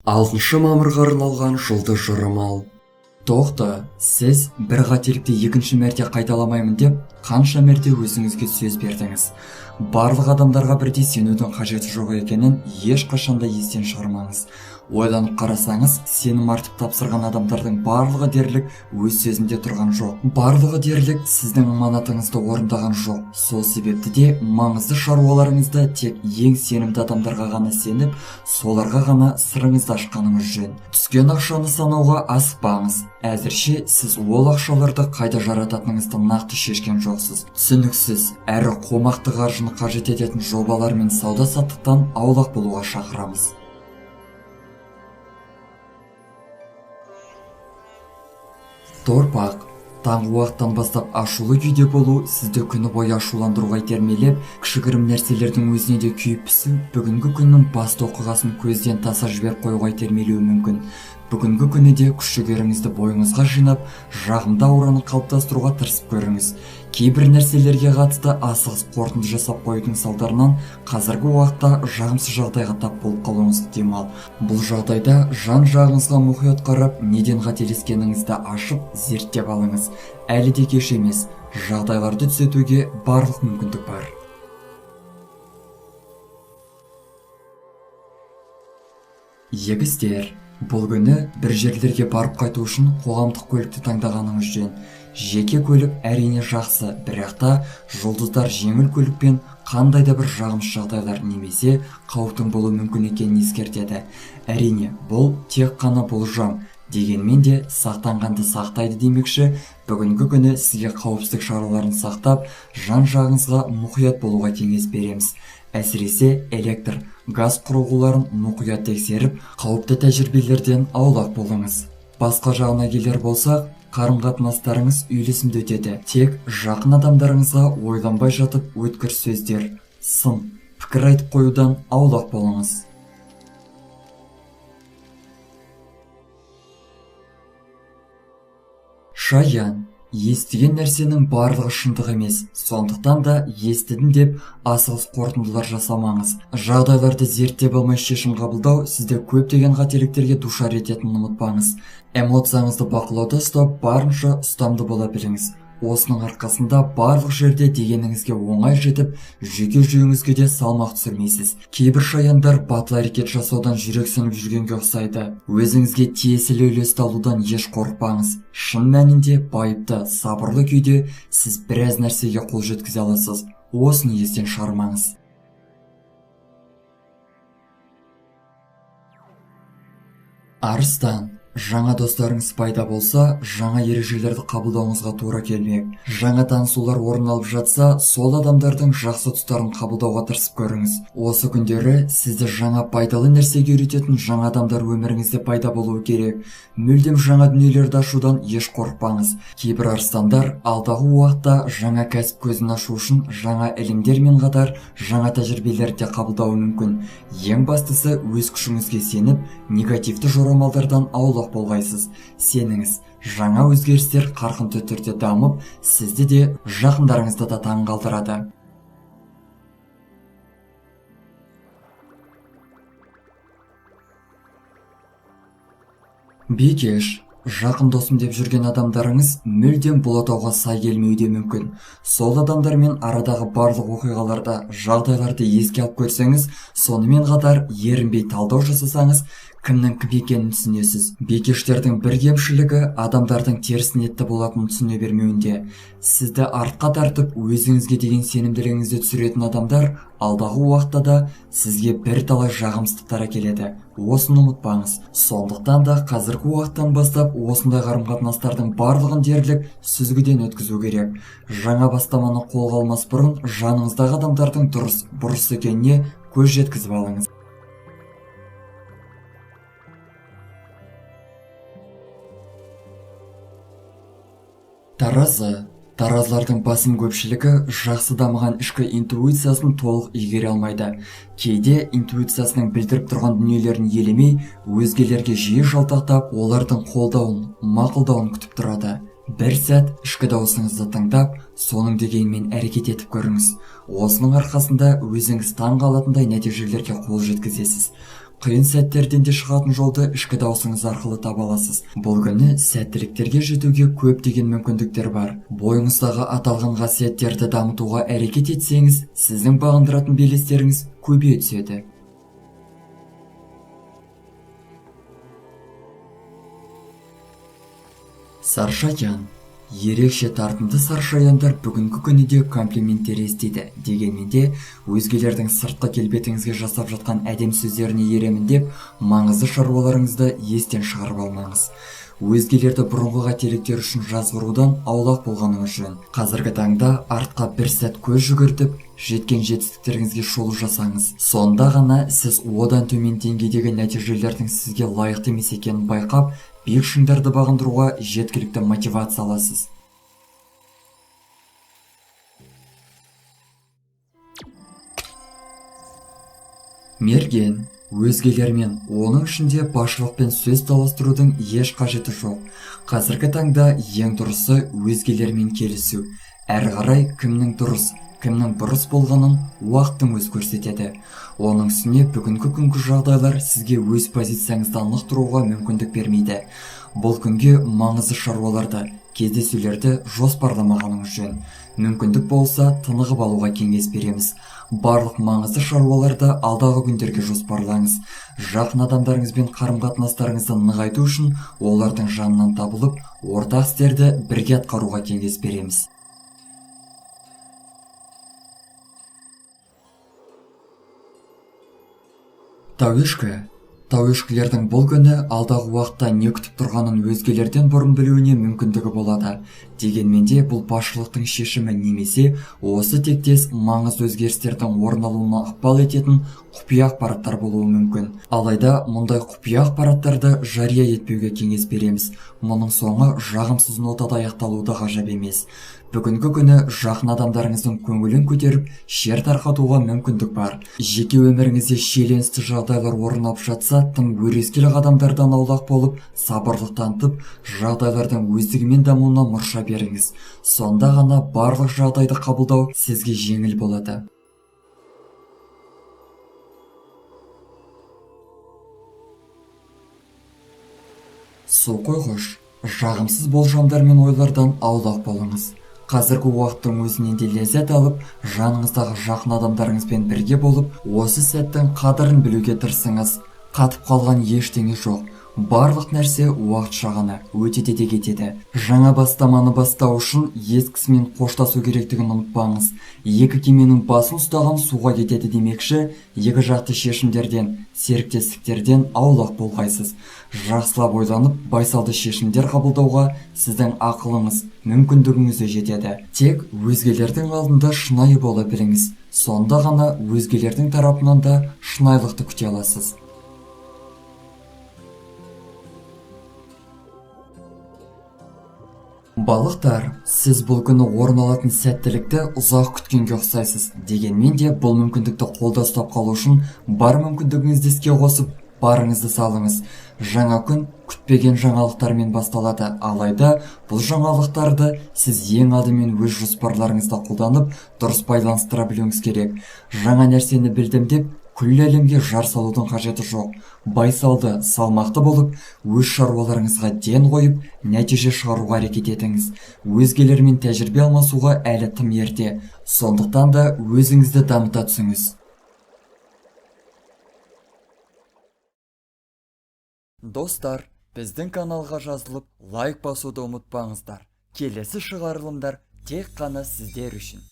6 мамырға арналған жұлдыз жорамал. Тоқта, сіз бір қателікті екінші мәрте қайталамаймын деп қанша мәрте өзіңізге сөз бердіңіз. Барлық адамдарға бірдей сенудің қажеті жоқ екенін ешқашанда естен шығармаңыз. Ойланып қарасаңыз, сенім артып тапсырған адамдардың барлығы дерлік өз сөзінде тұрған жоқ. Барлығы дерлік сіздің аманатыңызды орындаған жоқ. Сол себепті де маңызды шаруаларыңызды тек ең сенімді адамдарға ғана сеніп, соларға ғана сырыңызды ашқаныңыз жөн. Түскен ақшаны санауға асықпаңыз. Әзірше сіз ол ақшаларды қайда жарататыныңызды нақты шешкен жоқсыз. Түсініксіз әрі қомақты қаржыны қажет ететін жобалар мен сауда-саттықтан аулақ болуға шақырамыз. Торпақ, таңғы уақыттан бастап ашулы күйде болу сізді күні бойы ашуландыруға итермелеп, кішігірім нәрселердің өзіне де күйіп пісу бүгінгі күннің басты оқиғасын көзден таса жіберіп қоюға итермелеуі мүмкін. Бүгінгі күні де күш-жігеріңізді бойыңызға жинап, жағымды аураны қалыптастыруға тырысып көріңіз. Кейбір нәрселерге қатысты асығыс қорытынды жасап қоюдың салдарынан қазіргі уақытта жағымсыз жағдайға тап болып қалуыңыз ықтимал. Бұл жағдайда жан-жағыңызға мұқият қарап, неден қателескеніңізді ашып, зерттеп алыңыз. Әлі де кеш емес, жағдайларды түзетуге барлық мүмкіндік бар. Егіздер, бұл күні бір жерлерге барып қайту үшін қоғамдық көлікті таңдағаныңыз жөн. Жеке көлік әрине жақсы, бірақ та жұлдыздар жеңіл көлікпен қандай да бір жағымсыз жағдайлар немесе қауіптің болуы мүмкін екенін ескертеді. Әрине, бұл тек қана болжам. Дегенмен де сақтанғанды сақтайды демекші, бүгінгі күні сізге қауіпсіздік шараларын сақтап, жан-жағыңызға мұқият болуға кеңес береміз. Әсіресе электр, газ құрылғыларын мұқият тексеріп, қауіпті тәжірибелерден аулақ болыңыз. Басқа жағына келер болсақ, қарым-қатынастарыңыз үйлесімді өтеді. Тек жақын адамдарыңызға ойланбай жатып өткір сөздер, сын, пікір айтып қоюдан аулақ болыңыз. Шаян, естіген нәрсенің барлығы шындық емес, сондықтан да естідім деп асығыс қорытындылар жасамаңыз. Жағдайларды зерттеп алмай шешім қабылдау сізді көптеген қателіктерге душар ететінін ұмытпаңыз. Эмоцияңызды бақылауда ұстап, барынша ұстамды бола біліңіз. Осының арқасында барлық жерде дегеніңізге оңай жетіп, жүйке жүйеңізге де салмақ түсірмейсіз. Кейбір шаяндар батыл әрекет жасаудан жүрексініп жүргенге ұқсайды. Өзіңізге тиесілі үлесті алудан еш қорықпаңыз. Шын мәнінде байыпты, сабырлы күйде сіз біраз нәрсеге қол жеткізе аласыз. Осыны естен шығармаңыз. Арыстан, жаңа достарыңыз пайда болса, жаңа ережелерді қабылдауыңызға тура келмек. Жаңа танысулар орын алып жатса, сол адамдардың жақсы тұстарын қабылдауға тырысып көріңіз. Осы күндері сізді жаңа пайдалы нәрсеге үйрететін жаңа адамдар өміріңізде пайда болуы керек. Мүлдем жаңа дүниелерді ашудан еш қорықпаңыз. Кейбір арыстандар алдағы уақытта жаңа кәсіп көзін ашу үшін жаңа ілімдермен қатар жаңа тәжірибелерді қабылдауы мүмкін. Ең бастысы өз күшіңізге сеніп, негативті жорамалдардан аулақ болғайсыз. Сеніңіз, жаңа өзгерістер қарқынды түрде дамып, сізді де жақындарыңызды да таң қалдырады. Бикеш, жақын досым деп жүрген адамдарыңыз мүлдем бұл атауға сай келмеуі де мүмкін. Сол адамдармен арадағы барлық оқиғаларда, жағдайларды еске алып көрсеңіз, сонымен қатар ерінбей талдау жасасаңыз, кімнің кім екенін түсінесіз. Бикештердің бір кемшілігі адамдардың теріс ниетті болатынын түсіне бермеуінде. Сізді артқа тартып, өзіңізге деген сенімділігіңізді түсіретін адамдар алдағы уақытта да сізге бірталай жағымсыздықтар әкеледі. Осыны ұмытпаңыз. Сондықтан да қазіргі уақыттан бастап осындай қарым-қатынастардың барлығын дерлік сүзгіден өткізу керек. Жаңа бастаманы қолға алмас бұрын жаныңыздағы адамдардың дұрыс, бұрыс екеніне көз жеткізіп алыңыз. Таразы, таразылардың басым көпшілігі жақсы дамыған ішкі интуициясын толық игере алмайды. Кейде интуициясының білдіріп тұрған дүниелерін елемей, өзгелерге жиі жалтақтап, олардың қолдауын, мақұлдауын күтіп тұрады. Бір сәт ішкі дауысыңызды тыңдап, соның дегенмен әрекет етіп көріңіз. Осының арқасында өзіңіз таң қалатындай нәтижелерге қол жеткізесіз. Қиын сәттерден де шығатын жолды ішкі даусыңыз арқылы таба аласыз. Бұл күні сәттіліктерге жетуге көптеген мүмкіндіктер бар. Бойыңыздағы аталған қасиеттерді дамытуға әрекет етсеңіз, сіздің бағындыратын белестеріңіз көбейе түседі. Саршаян. Ерекше тартымды саршаяндар бүгінгі күні де комплименттер естиді. Дегенмен де өзгелердің сыртқы келбетіңізге жасап жатқан әдем сөздеріне еремін деп, маңызды шаруаларыңызды естен шығарып алмаңыз. Өзгелерді бұрынғы қателіктер үшін жазғырудан аулақ болғаныңыз жөн. Қазіргі таңда артқа бір сәт көз жүгіртіп, жеткен жетістіктеріңізге шолу жасаңыз. Сонда ғана сіз одан төмен деңгейдегі нәтижелердің сізге лайықты емес екенін байқап, биік шыңдарды бағындыруға жеткілікті мотивация аласыз. Мерген. Өзгелермен, оның ішінде басшылықпен сөз таластырудың еш қажеті жоқ. Қазіргі таңда ең дұрысы өзгелермен келісу. Әрі қарай кімнің дұрыс, кімнің бұрыс болғанын уақыттың өз көрсетеді. Оның үстіне бүгінгі күнгі жағдайлар сізге өз позицияңызды анық тұруға мүмкіндік бермейді. Бұл күнге маңызды шаруаларды, кездесулерді жоспарламағаныңыз жөн. Мүмкіндік болса, тынығып алуға кеңес береміз. Барлық маңызды шаруаларды алдағы күндерге жоспарлаңыз. Жақын адамдарыңызбен қарым-қатынастарыңызды нығайту үшін олардың жанынан табылып, ортақ істерді бірге атқаруға кеңес береміз. Тауешкі. Тауешкілердің бұл күні алдағы уақытта не күтіп тұрғанын өзгелерден бұрын білуіне мүмкіндігі болады. Дегенмен де бұл басшылықтың шешімі немесе осы тектес маңызды өзгерістердің орын алуына ықпал ететін құпия ақпараттар болуы мүмкін. Алайда мұндай құпия ақпараттарды жария етпеуге кеңес береміз. Мұның соңы жағымсыз нотада аяқталуы да ғажап емес. Бүгінгі күні жақын адамдарыңыздың көңілін көтеріп, шер тарқатуға мүмкіндік бар. Жеке өміріңізде шиеленісті жағдайлар орын алып жатса, тым өрескел адамдардан аулақ болып, сабырлық танытып, жағдайлардың өздігімен дамуына мұрша беріңіз. Сонда ғана барлық жағдайды қабылдау сізге жеңіл болады. Су қойғыш. Жағымсыз болжамдар мен ойлардан аулақ болыңыз. Қазіргі уақыттың өзінен де ләззат алып, жаныңыздағы жақын адамдарыңызбен бірге болып, осы сәттің қадірін білуге тырысыңыз. Қатып қалған ештеңе жоқ. Барлық нәрсе уақытша ғана өтеді де кетеді. Жаңа бастаманы бастау үшін ескісімен қоштасу керектігін ұмытпаңыз. Екі кеменің басын ұстаған суға кетеді демекші, екі жақты шешімдерден, серіктестіктерден аулақ болғайсыз. Жақсылап ойланып, байсалды шешімдер қабылдауға сіздің ақылыңыз, мүмкіндігіңіз жетеді. Тек өзгелердің алдында шынайы бола біліңіз. Сонда ғана өзгелердің тарапынан да шынайылықты күте аласыз. Балықтар, сіз бұл күні орын алатын сәттілікті ұзақ күткенге ұқсайсыз. Дегенмен де бұл мүмкіндікті қолда ұстап қалу үшін бар мүмкіндігіңізді іске қосып, барыңызды салыңыз. Жаңа күн күтпеген жаңалықтармен басталады. Алайда бұл жаңалықтарды сіз ең алдымен өз жоспарларыңызда қолданып, дұрыс байланыстыра білуіңіз керек. Жаңа нәрсені білдім деп күллі әлемге жар салудың қажеті жоқ. Байсалды, салмақты болып, өз шаруаларыңызға ден қойып, нәтиже шығаруға әрекет етіңіз. Өзгелермен тәжірибе алмасуға әлі тым ерте. Сондықтан да өзіңізді дамыта түсіңіз. Достар, біздің каналға жазылып, лайк басуды ұмытпаңыздар. Келесі шығарылымдар тек қана сіздер үшін.